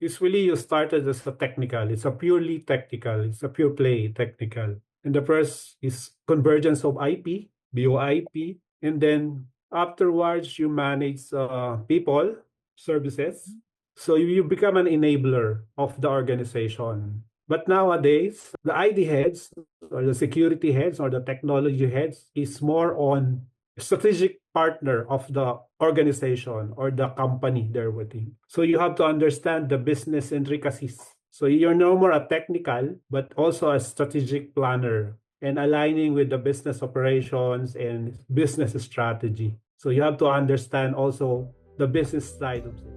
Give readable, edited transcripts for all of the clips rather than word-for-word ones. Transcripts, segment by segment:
Usually you started as a technical. It's a purely technical. It's a pure play technical. And the first is convergence of IP, VoIP. And then afterwards, you manage people, services. So you become an enabler of the organization. But nowadays, the ID heads or the security heads or the technology heads is more on strategic partner of the organization or the company they're working. So you have to understand the business intricacies. So you're no more a technical, but also a strategic planner and aligning with the business operations and business strategy. So you have to understand also the business side of it.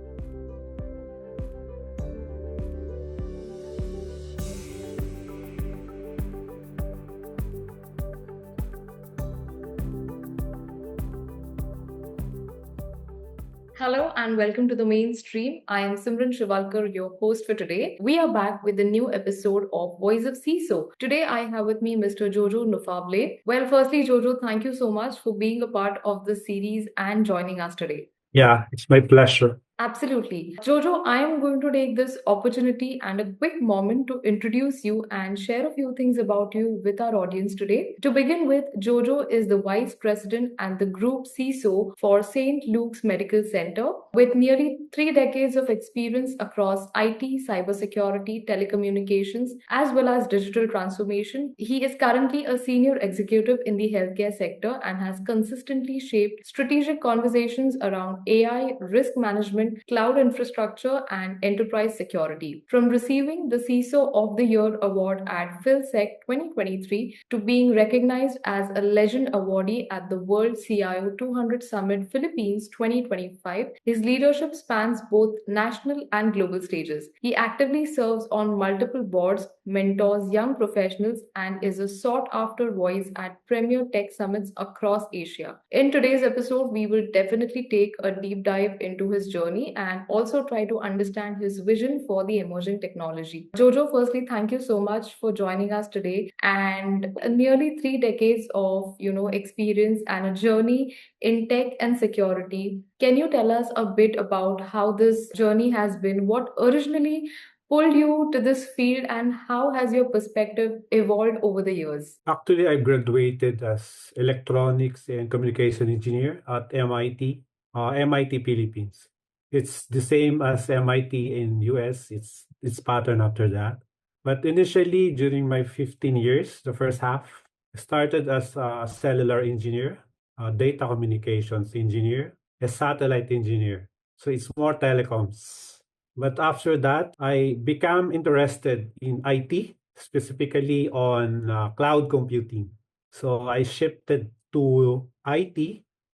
Hello and welcome to the mainstream. I am Simran Shivalkar, your host for today. We are back with a new episode of Voice of CISO. Today I have with me Mr. Jojo Nufable. Well, firstly, Jojo, thank you so much for being a part of this series and joining us today. Yeah, it's my pleasure. Absolutely. Jojo, I am going to take this opportunity and a quick moment to introduce you and share a few things about you with our audience today. To begin with, Jojo is the Vice President and the Group CISO for St. Luke's Medical Center. With nearly 3 decades of experience across IT, cybersecurity, telecommunications, as well as digital transformation, he is currently a senior executive in the healthcare sector and has consistently shaped strategic conversations around AI, risk management, cloud infrastructure, and enterprise security. From receiving the CISO of the Year award at PhilSec 2023 to being recognized as a Legend Awardee at the World CIO 200 Summit Philippines 2025, his leadership spans both national and global stages. He actively serves on multiple boards, mentors young professionals, and is a sought after voice at premier tech summits across Asia. In today's episode, we will definitely take a deep dive into his journey and also try to understand his vision for the emerging technology. Jojo, firstly, thank you so much for joining us today and nearly 3 decades of experience and a journey in tech and security. Can you tell us a bit about how this journey has been? What originally pulled you to this field and how has your perspective evolved over the years? Actually, I graduated as electronics and communication engineer at MIT Philippines. It's the same as MIT in US. It's pattern after that. But initially, during my 15 years, the first half, I started as a cellular engineer, a data communications engineer, a satellite engineer. So it's more telecoms. But after that, I became interested in IT, specifically on cloud computing. So I shifted to IT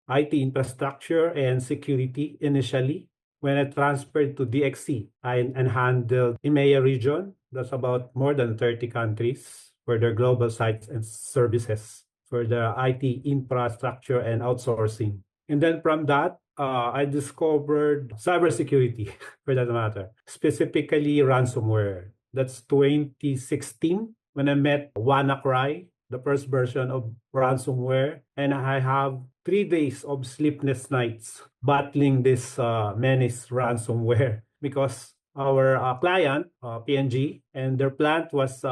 infrastructure and security initially. When I transferred to DXC and handled EMEA region, that's about more than 30 countries for their global sites and services for the IT infrastructure and outsourcing. And then from that, I discovered cybersecurity for that matter, specifically ransomware. That's 2016 when I met WannaCry, the first version of ransomware, and I have 3 days of sleepless nights battling this menace ransomware because our client PNG and their plant was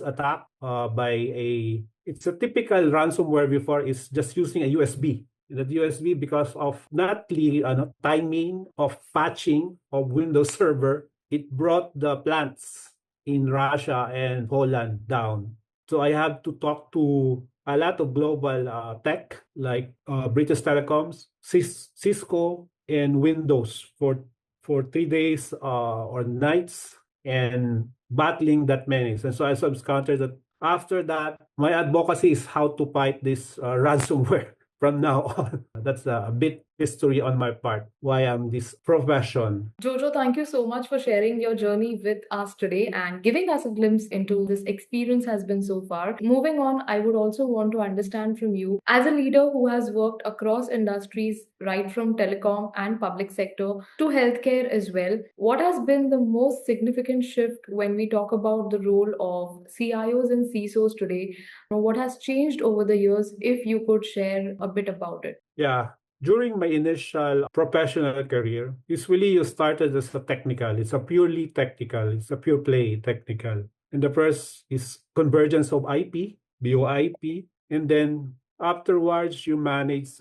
attacked by a it's a typical ransomware before is just using a USB. That USB because of not clear timing of patching of Windows Server, it brought the plants in Russia and Poland down. So I have to talk to a lot of global tech like British Telecoms, Cisco, and Windows for 3 days or nights and battling that menace. And so I subcounted that after that, my advocacy is how to fight this ransomware from now on. That's a bit history on my part, why I'm this profession. Jojo, thank you so much for sharing your journey with us today and giving us a glimpse into this experience has been so far. Moving on, I would also want to understand from you, as a leader who has worked across industries, right from telecom and public sector to healthcare as well, what has been the most significant shift when we talk about the role of CIOs and CISOs today? What has changed over the years, if you could share a bit about it? Yeah. During my initial professional career, usually you started as a technical. It's a purely technical. It's a pure play technical. And the first is convergence of IP, BOIP, and then afterwards you manage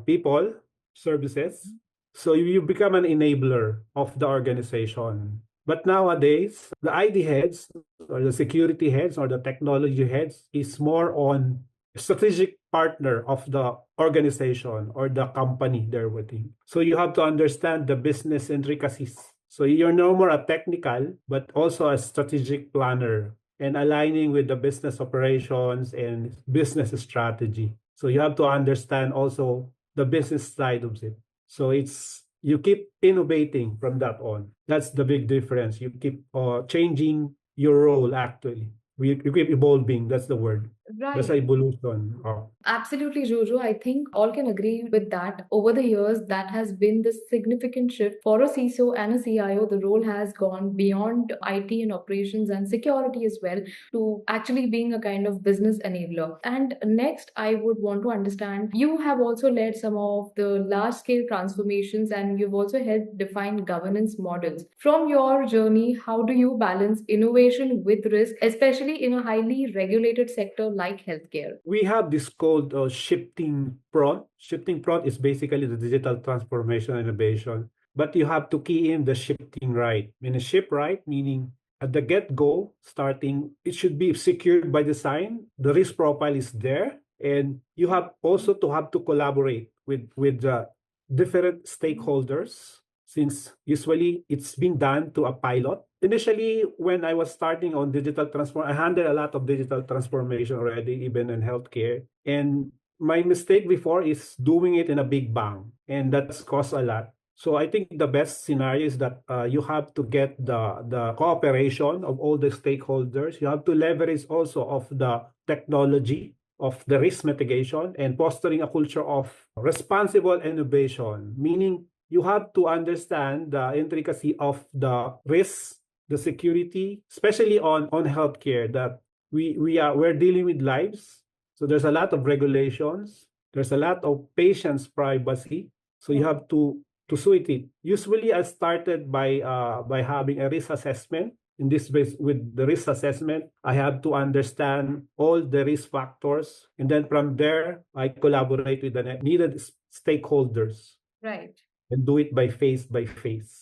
people, services. So you become an enabler of the organization. But nowadays, the ID heads or the security heads or the technology heads is more on strategic partner of the organization or the company they're working. So you have to understand the business intricacies. So you're no more a technical, but also a strategic planner and aligning with the business operations and business strategy. So you have to understand also the business side of it. So it's you keep innovating from that on. That's the big difference. You keep changing your role actually. You keep evolving. That's the word. That's Right. evolution. Oh. Absolutely, Jojo. I think all can agree with that. Over the years, that has been the significant shift for a CISO and a CIO. The role has gone beyond IT and operations and security as well to actually being a kind of business enabler. And next, I would want to understand you have also led some of the large scale transformations and you've also helped define governance models. From your journey, how do you balance innovation with risk, especially in a highly regulated sector like healthcare? We have this called shifting prompt. Shifting prompt is basically the digital transformation innovation, but you have to key in the shifting right. Meaning shift right, meaning at the get-go, starting, it should be secured by design. The risk profile is there, and you have also to have to collaborate with different stakeholders since usually it's being done to a pilot. Initially, when I was starting on digital transform, I handled a lot of digital transformation already, even in healthcare. And my mistake before is doing it in a big bang, and that's cost a lot. So I think the best scenario is that you have to get the cooperation of all the stakeholders. You have to leverage also of the technology of the risk mitigation and fostering a culture of responsible innovation, meaning you have to understand the intricacy of the risks, the security, especially on healthcare that we're dealing with lives. So there's a lot of regulations. There's a lot of patients' privacy. So you have to suit it. Usually, I started by having a risk assessment. In this case, with the risk assessment, I have to understand all the risk factors, and then from there, I collaborate with the needed stakeholders Right. and do it by phase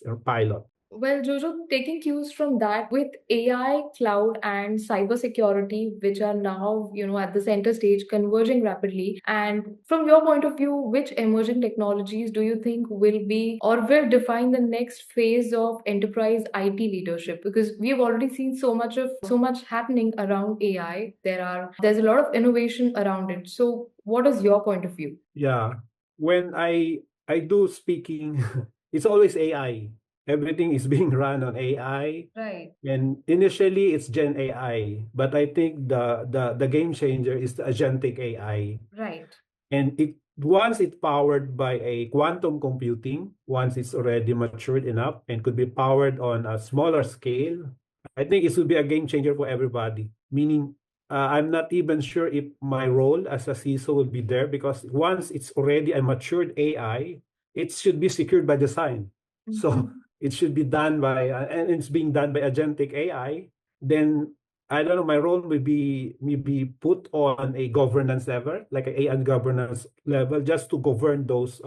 or pilot. Well, Jojo, taking cues from that with AI, cloud, and cybersecurity, which are now, at the center stage, converging rapidly. And from your point of view, which emerging technologies do you think will be or will define the next phase of enterprise IT leadership? Because we've already seen so much happening around AI. There's a lot of innovation around it. So, what is your point of view? Yeah. When I do speaking, it's always AI. Everything is being run on AI. Right. And initially it's Gen AI, but I think the game changer is the agentic AI. Right. And it once it's powered by a quantum computing, once it's already matured enough and could be powered on a smaller scale, I think it will be a game changer for everybody. Meaning, I'm not even sure if my role as a CISO will be there because once it's already a matured AI, it should be secured by design. So it should be done by, and it's being done by agentic AI. Then I don't know, my role may be put on a governance level, like a AI governance level, just to govern those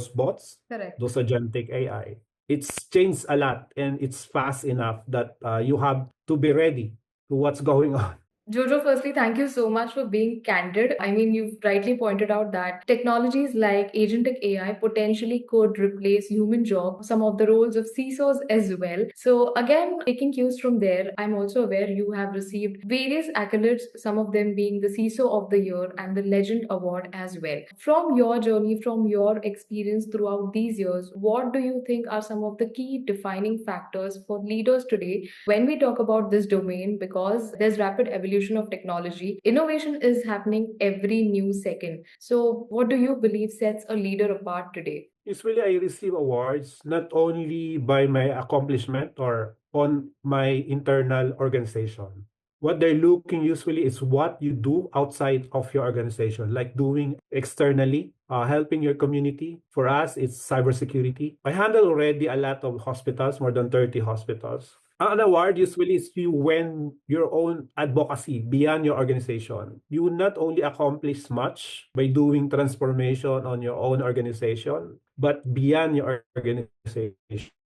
bots, Correct. those agentic AI. It's changed a lot and it's fast enough that you have to be ready to what's going on. Jojo, firstly, thank you so much for being candid. I mean, you've rightly pointed out that technologies like agentic AI potentially could replace human jobs, some of the roles of CISOs as well. So, again, taking cues from there, I'm also aware you have received various accolades, some of them being the CISO of the Year and the Legend Award as well. From your journey, from your experience throughout these years, what do you think are some of the key defining factors for leaders today when we talk about this domain? Because there's rapid evolution of technology, innovation is happening every new second. So, what do you believe sets a leader apart today? Usually, I receive awards not only by my accomplishment or on my internal organization. What they're looking usually is what you do outside of your organization, like doing externally, helping your community. For us, it's cybersecurity. I handle already a lot of hospitals, more than 30 hospitals. An award usually is you win your own advocacy beyond your organization. You will not only accomplish much by doing transformation on your own organization, but beyond your organization,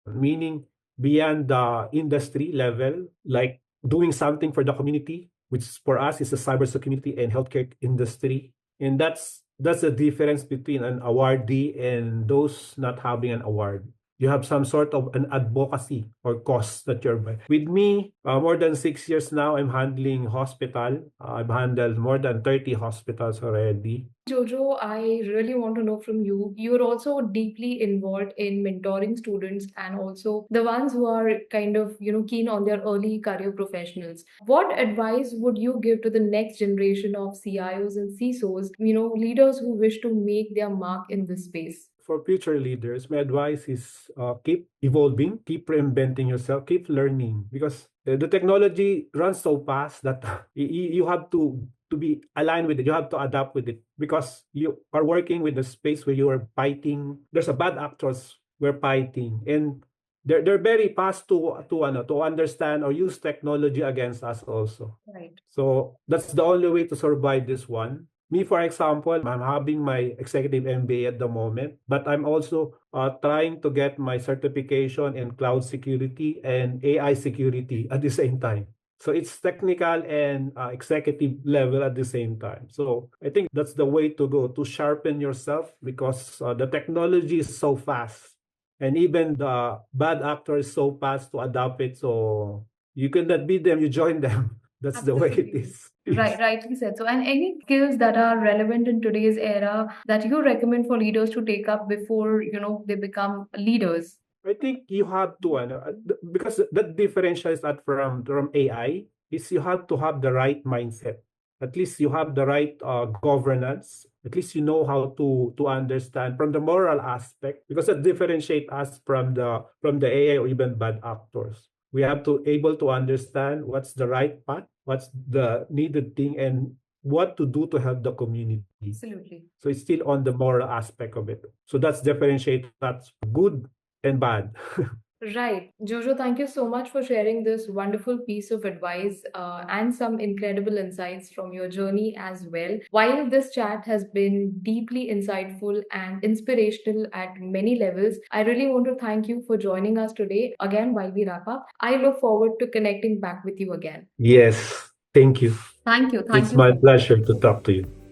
meaning beyond the industry level, like doing something for the community, which for us is the cybersecurity and healthcare industry. And that's the difference between an awardee and those not having an award. You have some sort of an advocacy or cause that you're by. With me, more than 6 years now, I'm handling hospital. I've handled more than 30 hospitals already. Jojo, I really want to know from you. You're also deeply involved in mentoring students and also the ones who are kind of, keen on their early career professionals. What advice would you give to the next generation of CIOs and CISOs, leaders who wish to make their mark in this space? For future leaders, my advice is keep evolving, keep reinventing yourself, keep learning because the technology runs so fast that you have to be aligned with it. You have to adapt with it because you are working with a space where you are fighting. There's a bad actors we're fighting, and they're very fast to understand or use technology against us also. Right. So that's the only way to survive this one. Me, for example, I'm having my executive MBA at the moment, but I'm also trying to get my certification in cloud security and AI security at the same time. So it's technical and executive level at the same time. So I think that's the way to go to sharpen yourself because the technology is so fast. And even the bad actor is so fast to adapt it. So you cannot beat them, you join them. That's the way it Absolutely. is. Right, Yes. rightly said. So, and any skills that are relevant in today's era that you recommend for leaders to take up before, they become leaders? I think you have to, because that differentiates that from AI is you have to have the right mindset. At least you have the right governance. At least you know how to understand from the moral aspect because that differentiate us from the AI or even bad actors. We have to able to understand what's the right path, what's the needed thing, and what to do to help the community. Absolutely. So it's still on the moral aspect of it. So that's differentiate that's good and bad. Right. Jojo, thank you so much for sharing this wonderful piece of advice and some incredible insights from your journey as well. While this chat has been deeply insightful and inspirational at many levels, I really want to thank you for joining us today. Again, while we wrap up, I look forward to connecting back with you again. Yes. Thank you. Thank you. Thank It's you my so much. pleasure to talk to you.